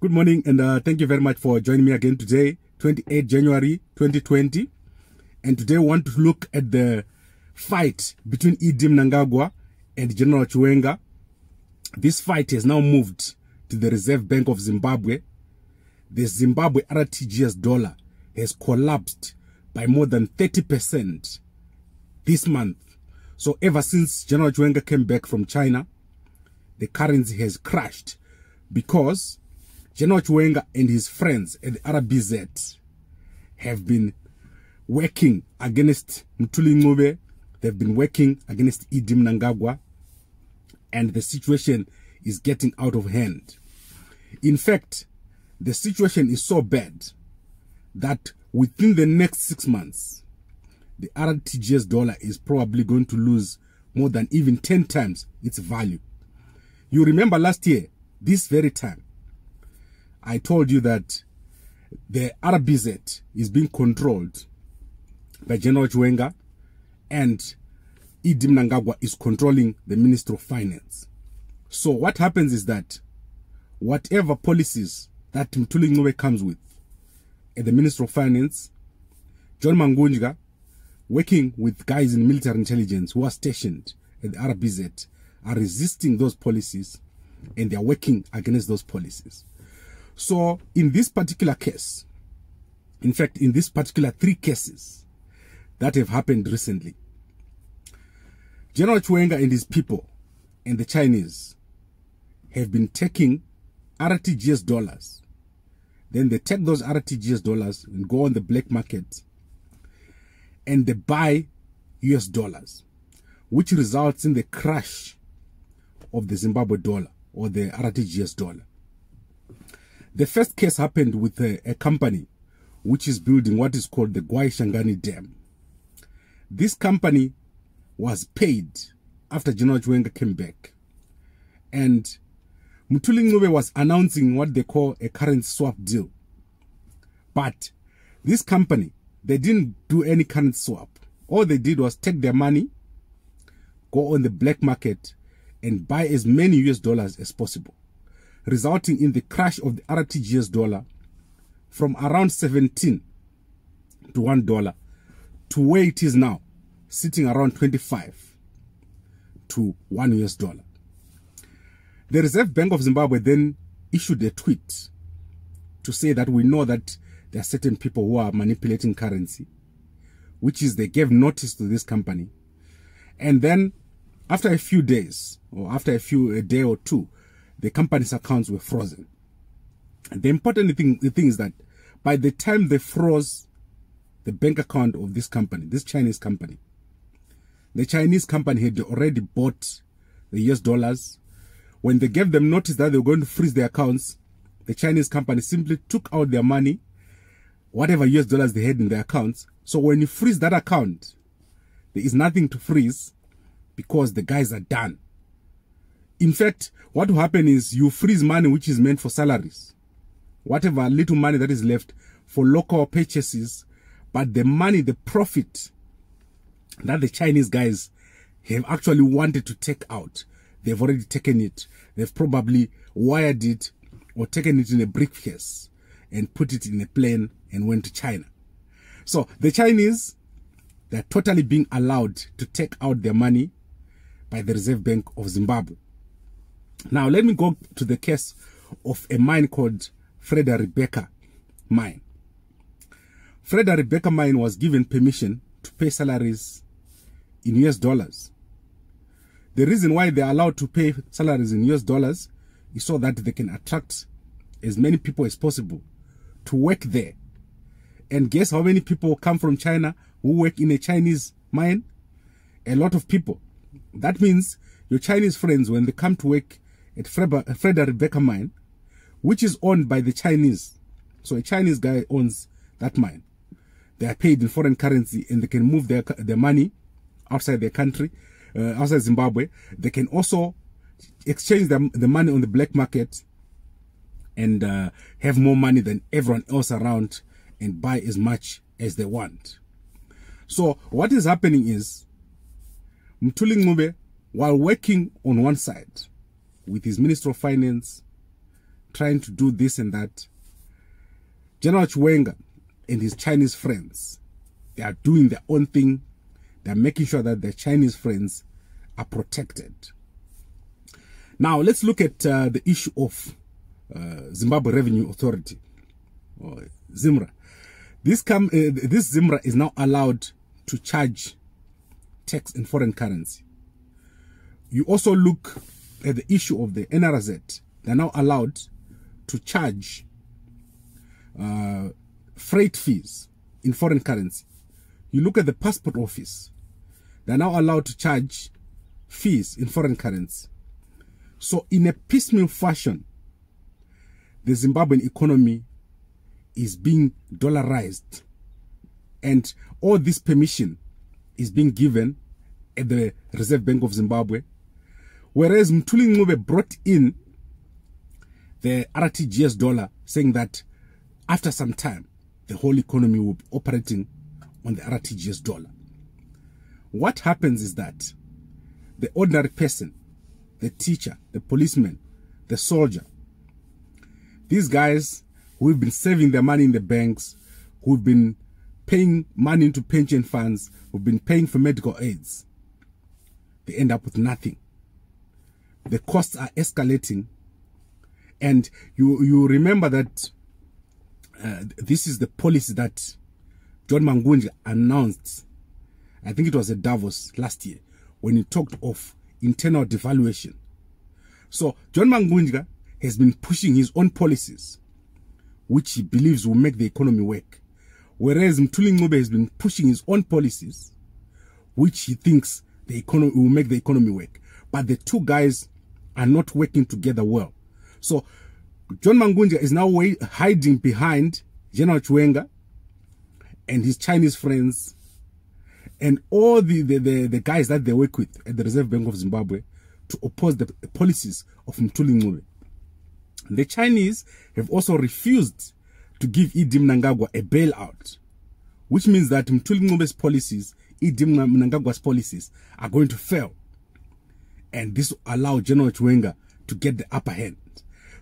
Good morning, and thank you very much for joining me again today, 28 January 2020. And today we want to look at the fight between Idi Mnangagwa and General Chiwenga. This fight has now moved to the Reserve Bank of Zimbabwe. The Zimbabwe RTGS dollar has collapsed by more than 30% this month. So ever since General Chiwenga came back from China, the currency has crashed because General Chiwenga and his friends at the RBZ have been working against Mthuli Ncube. They've been working against Idi Mnangagwa, and the situation is getting out of hand. In fact, the situation is so bad that within the next 6 months, the RTGS dollar is probably going to lose more than even 10 times its value. You remember last year, this very time, I told you that the RBZ is being controlled by General Chiwenga and Idi Mnangagwa is controlling the Ministry of Finance. So what happens is that whatever policies that Mthuli Ncube comes with at the Ministry of Finance, John Mangunjga, working with guys in military intelligence who are stationed at the RBZ, are resisting those policies and they are working against those policies. So in this particular case, in fact, in this particular 3 cases that have happened recently, General Chiwenga and his people and the Chinese have been taking RTGS dollars. Then they take those RTGS dollars and go on the black market and they buy US dollars, which results in the crash of the Zimbabwe dollar or the RTGS dollar. The first case happened with a company which is building what is called the Gwai Shangani Dam. This company was paid after General Chiwenga came back, and Mthuli Ncube was announcing what they call a currency swap deal. But this company, they didn't do any currency swap. All they did was take their money, go on the black market and buy as many US dollars as possible, resulting in the crash of the RTGS dollar from around 17 to $1 to where it is now, sitting around 25 to $1 US. The Reserve Bank of Zimbabwe then issued a tweet to say that we know that there are certain people who are manipulating currency, which is they gave notice to this company. And then after a few days, or after a day or two, the company's accounts were frozen. And the important thing is that by the time they froze the bank account of this company, this Chinese company, the Chinese company had already bought the US dollars. When they gave them notice that they were going to freeze their accounts, the Chinese company simply took out their money, whatever US dollars they had in their accounts. So when you freeze that account, there is nothing to freeze because the guys are done. In fact, what will happen is you freeze money which is meant for salaries, whatever little money that is left for local purchases, but the money, the profit that the Chinese guys have actually wanted to take out, they've already taken it. They've probably wired it or taken it in a briefcase and put it in a plane and went to China. So the Chinese, they're totally being allowed to take out their money by the Reserve Bank of Zimbabwe. Now, let me go to the case of a mine called Frederick Mine. Frederick Mine was given permission to pay salaries in US dollars. The reason why they're allowed to pay salaries in US dollars is so that they can attract as many people as possible to work there. And guess how many people come from China who work in a Chinese mine? A lot of people. That means your Chinese friends, when they come to work at Frederick Mine, which is owned by the Chinese. So a Chinese guy owns that mine. They are paid in foreign currency and they can move their money outside their country, outside Zimbabwe. They can also exchange the money on the black market and have more money than everyone else around and buy as much as they want. So what is happening is Mthuli Ncube, while working on one side with his Minister of Finance, trying to do this and that. General Chiwenga and his Chinese friends, they are doing their own thing. They are making sure that their Chinese friends are protected. Now, let's look at the issue of Zimbabwe Revenue Authority, or ZIMRA. This ZIMRA is now allowed to charge tax in foreign currency. You also look at the issue of the NRZ. They're now allowed to charge freight fees in foreign currency. You look at the passport office. They're now allowed to charge fees in foreign currency. So in a piecemeal fashion, the Zimbabwean economy is being dollarized, and all this permission is being given at the Reserve Bank of Zimbabwe, whereas Mthuli Ncube brought in the RTGS dollar, saying that after some time the whole economy will be operating on the RTGS dollar. What happens is that the ordinary person, the teacher, the policeman, the soldier, these guys who have been saving their money in the banks, who've been paying money into pension funds, who've been paying for medical aids, they end up with nothing. The costs are escalating. And you remember that this is the policy that John Mangunja announced. I think it was at Davos last year when he talked of internal devaluation. So John Mangunja has been pushing his own policies, which he believes will make the economy work, whereas Mthuli Ncube has been pushing his own policies, which he thinks the economy will make the economy work. But the two guys are not working together well. So John Mangunja is now hiding behind General Chiwenga and his Chinese friends and all the guys that they work with at the Reserve Bank of Zimbabwe to oppose the policies of Mthuli Ncube. The Chinese have also refused to give Idi Mnangagwa a bailout, which means that Mthuli Ncube's policies, Idi Mnangagwa's policies, are going to fail. And this will allow General Chiwenga to get the upper hand.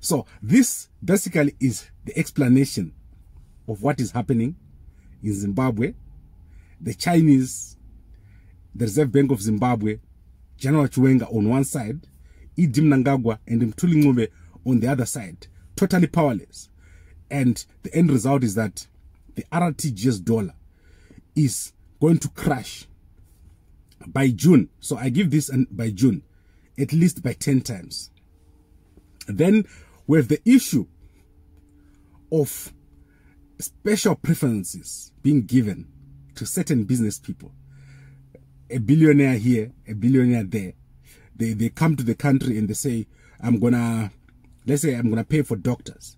So this basically is the explanation of what is happening in Zimbabwe. The Chinese, the Reserve Bank of Zimbabwe, General Chiwenga on one side, Idi Mnangagwa and Mthuli Ncube on the other side, totally powerless. And the end result is that the RTGS dollar is going to crash by June. So I give this by June, at least by 10 times. Then we have the issue of special preferences being given to certain business people. A billionaire here, a billionaire there. They come to the country and they say, let's say I'm gonna pay for doctors.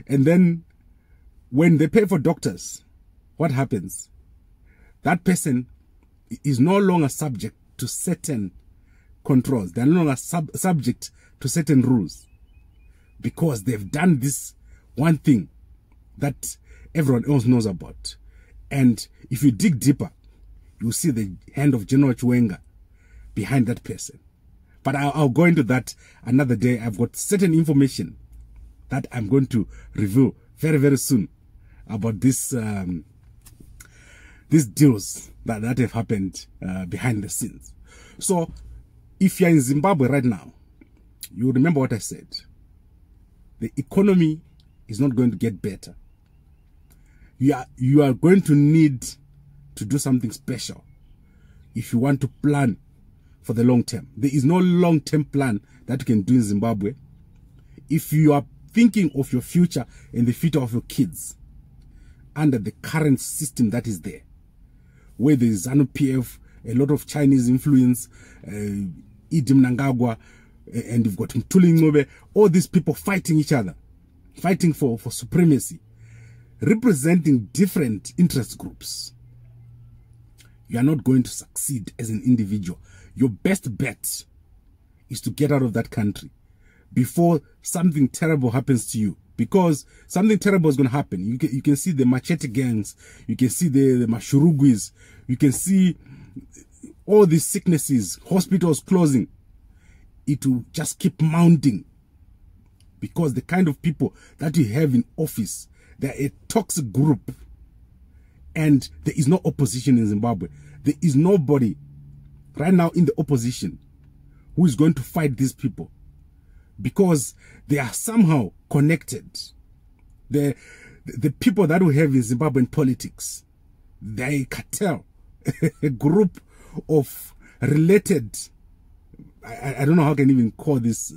And then when they pay for doctors, what happens? That person is no longer subject to certain controls. They're no longer subject to certain rules, because they've done this one thing that everyone else knows about. And if you dig deeper, you'll see the hand of General Chiwenga behind that person. But I'll go into that another day. I've got certain information that I'm going to reveal very, very soon about this these deals that have happened behind the scenes. So if you're in Zimbabwe right now, you remember what I said. The economy is not going to get better. You are going to need to do something special if you want to plan for the long term. There is no long-term plan that you can do in Zimbabwe. If you are thinking of your future and the future of your kids under the current system that is there, where there is ZANU-PF, a lot of Chinese influence, Idi Mnangagwa, and you've got Mthuli Ncube, all these people fighting each other, fighting for supremacy, representing different interest groups. You are not going to succeed as an individual. Your best bet is to get out of that country before something terrible happens to you, because something terrible is going to happen. You can see the machete gangs, you can see the mashurugwis, you can see all these sicknesses, hospitals closing. It will just keep mounting because the kind of people that you have in office, they're a toxic group, and there is no opposition in Zimbabwe. There is nobody right now in the opposition who is going to fight these people, because they are somehow connected. The people that we have in Zimbabwean politics, they're a cartel, a group of related, I don't know how I can even call this,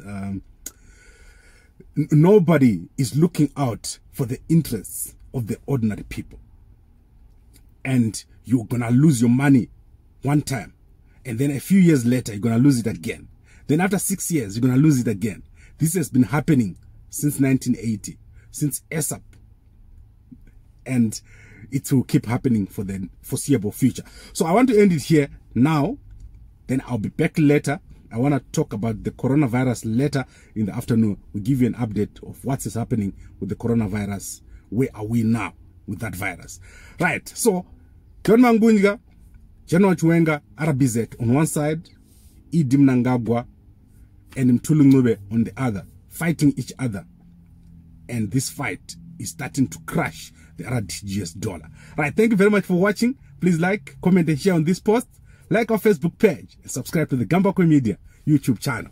nobody is looking out for the interests of the ordinary people. And you're gonna lose your money one time, and then a few years later you're gonna lose it again. Then after 6 years you're gonna lose it again. This has been happening since 1980, since ASAP, and it will keep happening for the foreseeable future. So I want to end it here now, then I'll be back later. I want to talk about the coronavirus later in the afternoon. We'll give you an update of what is happening with the coronavirus. Where are we now with that virus? Right, so John Mangunja, General Chiwenga, RBZ on one side, Idi Mnangagwa and Mthuli Ncube on the other, fighting each other. And this fight is starting to crush the RTGS dollar. Right, thank you very much for watching. Please like, comment and share on this post. Like our Facebook page and subscribe to the Gambakwe Media YouTube channel.